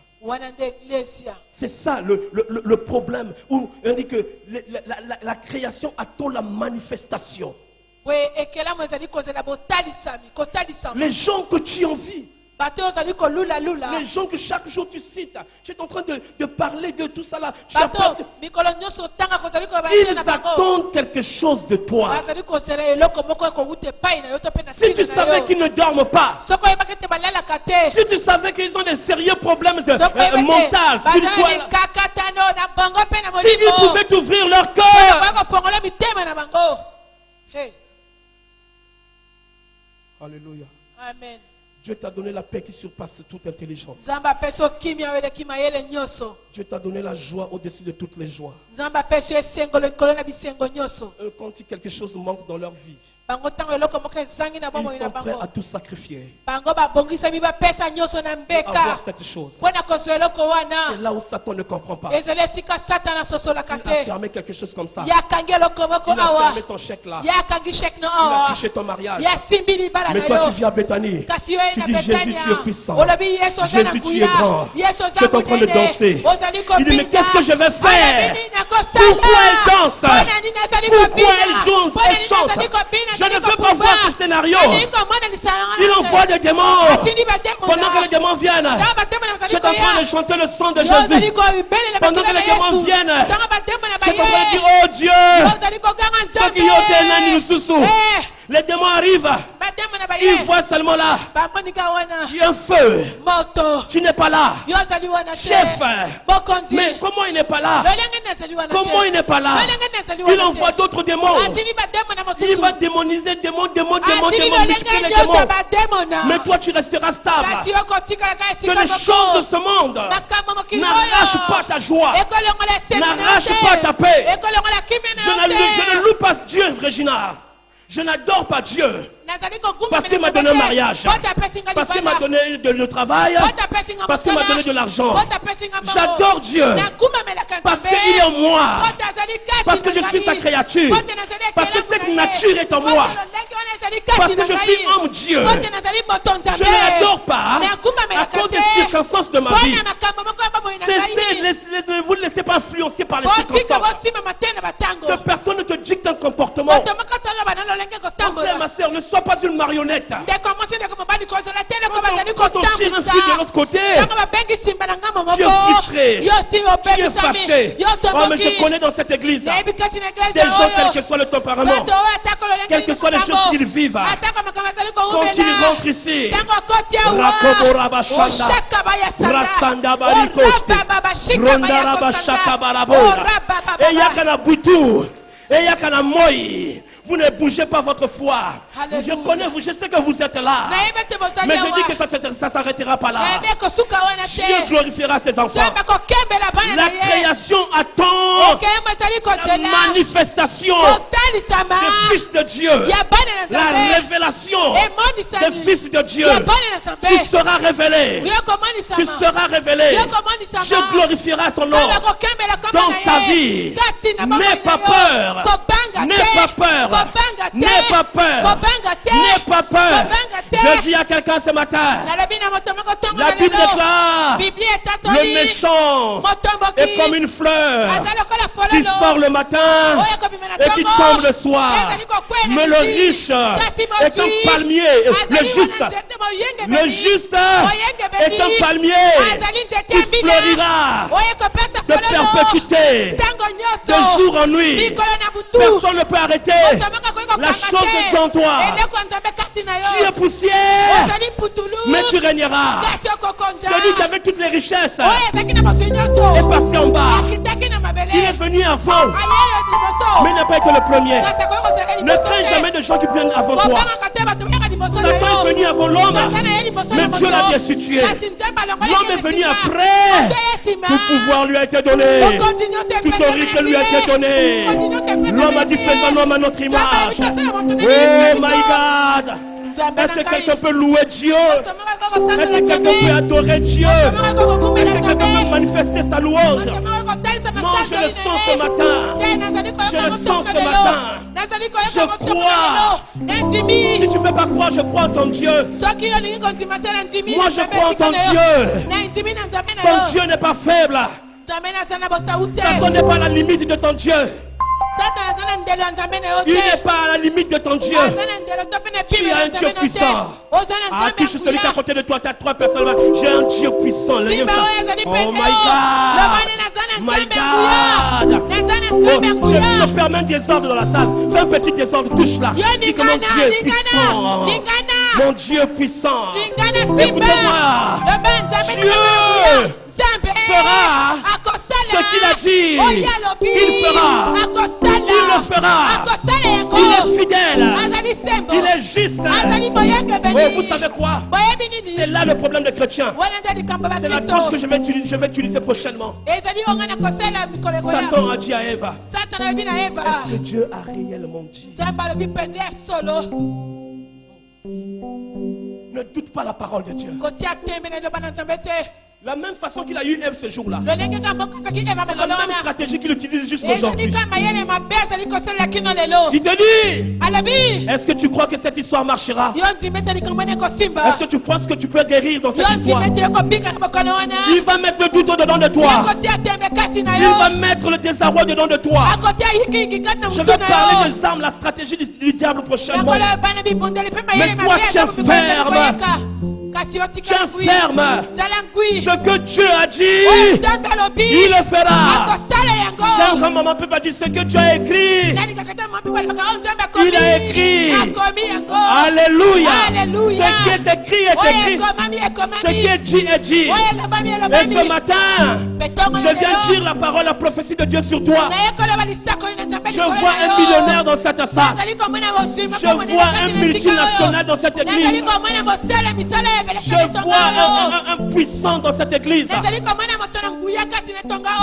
C'est ça le problème où on dit que la création attend la manifestation. Les gens que tu envies, Les gens que chaque jour tu cites, tu es en train de parler de tout ça là. Ils attendent quelque chose de toi. Si tu savais qu'ils ne dorment pas, si tu savais qu'ils ont des sérieux problèmes mentaux, spirituels, s'ils pouvaient t'ouvrir leur cœur. Alléluia. Amen. Dieu t'a donné la paix qui surpasse toute intelligence. Dieu t'a donné la joie au-dessus de toutes les joies. Quand quelque chose manque dans leur vie, ils sont prêts à tout sacrifier pour avoir cette chose. C'est là où Satan ne comprend pas. Il a fermé quelque chose comme ça. Il a fermé ton chèque là. Il a touché ton mariage. Mais toi tu viens à Bethany. Tu dis Jésus tu es puissant. Jésus tu es grand. Tu es en train de danser. Il dit mais qu'est-ce que je vais faire? Pourquoi elle danse? Pourquoi elle danse? Elle chante. Je ne veux pas voir ce scénario. Il envoie des démons. Pendant que les démons viennent, je suis en train de chanter le sang de Jésus. Pendant que les démons viennent, je suis en train de dire oh Dieu, ceux qui ont été les démons arrivent. Ils voient seulement là. Il y a un feu. Tu n'es pas là. Chef. Mais comment il n'est pas là? Comment il n'est pas là? Il envoie d'autres démons. Il va démoniser, démons, multiplier les démons. Mais toi tu resteras stable. Que les choses de ce monde n'arrachent pas ta joie. N'arrachent pas ta paix. Je ne loue pas Dieu, Regina. Je n'adore pas Dieu parce qu'il m'a donné un mariage, parce qu'il m'a donné le travail, parce qu'il m'a donné de l'argent. J'adore Dieu parce qu'il est en moi, parce que je suis sa créature, parce que cette nature est en moi, parce que je suis homme Dieu. Je ne l'adore pas à cause des circonstances de ma vie. Ne vous laissez pas influencer par les circonstances. Que personne ne te dicte un comportement. Frère, ma soeur, ne sois pas une marionnette. Quand on tire un fil de l'autre côté, tu es frustré, tu es fâché. Oh, mais je connais dans cette église des gens, quel que soit le tempérament, quelles que soient les choses qu'ils vivent, quand ils rentrent ici, vous ne bougez pas votre foi. Alléluia. Je connais vous, je sais que vous êtes là. Mais je dis que ça ne s'arrêtera pas là. Dieu glorifiera ses enfants. La création attend la manifestation des fils de Dieu. La révélation des fils de Dieu. Tu seras révélé. Tu seras révélé. Dieu glorifiera son nom dans ta vie. N'aie pas peur. N'aie pas peur. N'aie pas peur. N'aie pas peur. Je dis à quelqu'un ce matin, la Bible déclare, le méchant est comme une fleur qui sort le matin et qui tombe le soir. Mais le riche est un palmier. Le juste est un palmier qui fleurira de perpétuité, de jour en nuit. Personne ne peut arrêter la chose de Dieu en toi. Tu es poussière, mais tu régneras. Celui qui avait toutes les richesses est passé en bas. Il est venu avant, mais il n'a pas été le premier. Ne crains jamais de gens qui viennent avant toi. Satan est venu avant l'homme, mais Dieu l'a destitué. L'homme est venu après. Tout pouvoir lui a été donné. Toute autorité lui a été donnée. L'homme a dit faisons l'homme à notre image. Oh my God. Est-ce que quelqu'un peut louer Dieu? Est-ce que quelqu'un peut adorer Dieu? Est-ce que quelqu'un peut manifester sa louange? Non, je le sens ce matin. Je le sens ce matin. Je crois. Si tu ne veux pas croire, je crois en ton Dieu. Moi, je crois en ton Dieu. Ton Dieu n'est pas faible. Satan n'est pas la limite de ton Dieu. Il n'est pas à la limite de ton Dieu. Tu as un Dieu puissant. Ah, touche celui qui est à côté de toi. Tu as 3 personnes. J'ai un Dieu puissant. Oh my God. My God. Oh, je permets un désordre dans la salle. Fais un petit désordre. Touche là. Dis que mon Dieu est puissant. Mon Dieu puissant. Écoutez-moi. Dieu fera ce qu'il a dit. Il fera. Il le fera. Il est fidèle. Il est juste. Oh, vous savez quoi? C'est là le problème des chrétiens. C'est la touche que je vais utiliser prochainement. Satan a dit à Eva, est-ce que Dieu a réellement dit? Ne doute pas la parole de Dieu. La même façon qu'il a eu Ève ce jour-là. C'est la même stratégie qu'il utilise jusqu'à aujourd'hui. Il te dit, est-ce que tu crois que cette histoire marchera? Est-ce que tu penses que tu peux guérir dans cette histoire? Il va mettre le doute au-dedans de toi. Il va mettre le désarroi au-dedans de toi. Je vais parler des armes, la stratégie du diable prochainement. Mais toi, tiens ferme. Tiens ferme. Ce que Dieu a dit, il le fera. J'aime quand maman peut pas dire ce que Dieu a écrit. Il a écrit. Alléluia. Ce qui est écrit est écrit. Ce qui est dit est dit. Et ce matin, je viens dire la parole, la prophétie de Dieu sur toi. Je vois un millionnaire dans cette salle. Je vois un multinational dans cette église. Je vois un puissant dans cette église.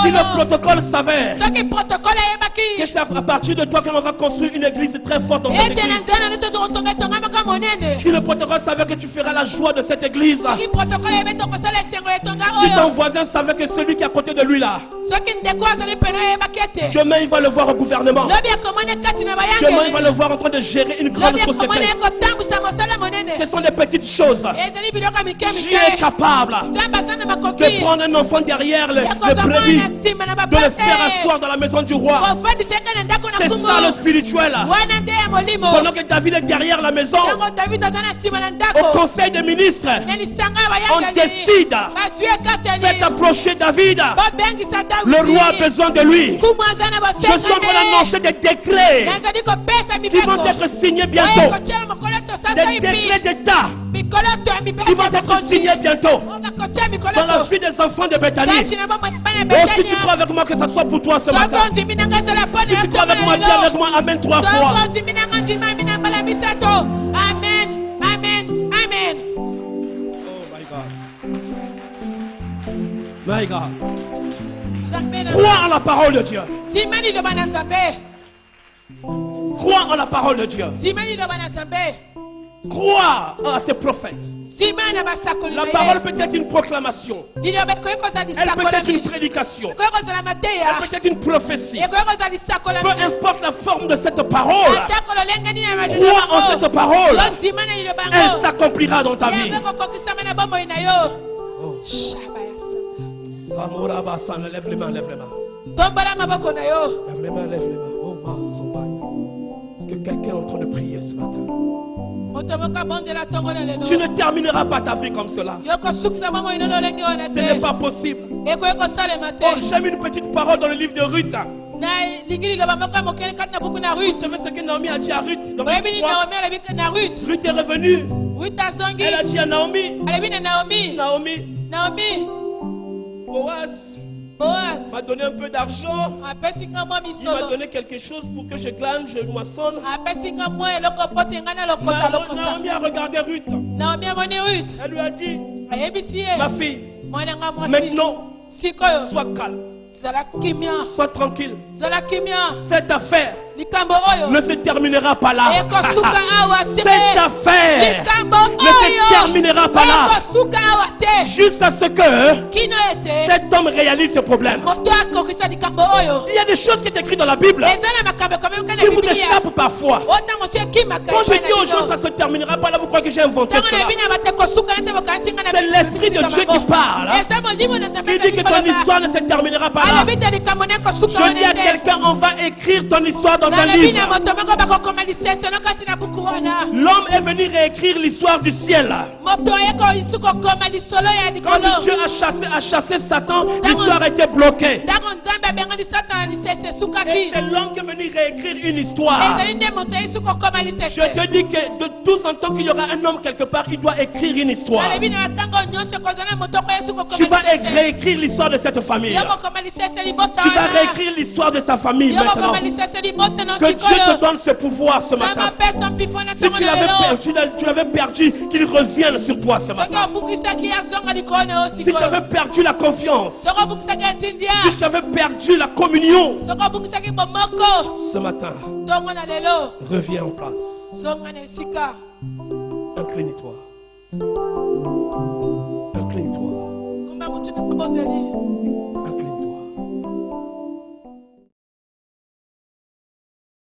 Si le protocole savait que c'est à partir de toi qu'on va construire une église très forte dans cette église. Si le protocole savait que tu feras la joie de cette église. Si ton voisin savait que celui qui est à côté de lui là, demain il va le voir au gouvernement. Demain il va le voir en train de gérer une grande société. Ce sont des petites choses. Dieu est capable de prendre un enfant derrière le brebis, de le faire asseoir dans la maison du roi. C'est ça le spirituel. Pendant que David est derrière la maison, au conseil des ministres, on décide. Faites approcher David. Le roi a besoin de lui. Je suis en train d'annoncer des décrets qui vont être signés bientôt. Des décrets d'État qui vont être signés bientôt dans la vie des enfants de Bethanie. Et si tu crois avec moi que ça soit pour toi ce matin, si tu crois avec moi, dis avec moi Amen 3 fois. Amen, Amen, Amen. Oh my God. My God. Crois en la parole de Dieu. Crois en la parole de Dieu. Crois à ces prophètes. La parole peut être une proclamation. Elle peut être une prédication. Elle peut être une prophétie. Peu importe la forme de cette parole, crois en cette parole. Elle s'accomplira dans ta vie. Lève les mains, lève les mains. Lève les mains, lève les mains. Oh, que quelqu'un est en train de prier ce matin. Tu ne termineras pas ta vie comme cela. Ce n'est pas possible. Oh, j'aime une petite parole dans le livre de Ruth. Vous savez ce que Naomi a dit à Ruth? Ruth est revenue. Elle a dit à Naomi, Boaz m'a donné un peu d'argent. Il m'a donné quelque chose pour que je glane, je moissonne. Naomi a regardé Ruth. Elle lui a dit, ma fille, maintenant, sois calme. Sois tranquille. Cette affaire ne se terminera pas là. Cette affaire ne se terminera pas là. Jusqu'à ce que cet homme réalise ce problème. Il y a des choses qui sont écrites dans la Bible qui vous échappent parfois. Quand je dis aux gens ça ne se terminera pas là, vous croyez que j'ai inventé cela? C'est l'Esprit de Dieu qui parle. Il dit que ton histoire ne se terminera pas là. Je dis à quelqu'un, on va écrire ton histoire dans un livre. L'homme est venu réécrire l'histoire du ciel. Quand Dieu a chassé Satan, l'histoire était bloquée. Et c'est l'homme qui est venu réécrire une histoire. Je te dis que de tous en temps qu'il y aura un homme quelque part, il doit écrire une histoire. Tu vas réécrire l'histoire de cette famille. Tu vas réécrire l'histoire de sa famille maintenant. Que Dieu te donne ce pouvoir ce matin. Si tu l'avais perdu, qu'il revienne sur toi ce matin. Si tu avais perdu la confiance, si tu avais perdu la communion, ce matin, reviens en place. Incline-toi. Incline-toi.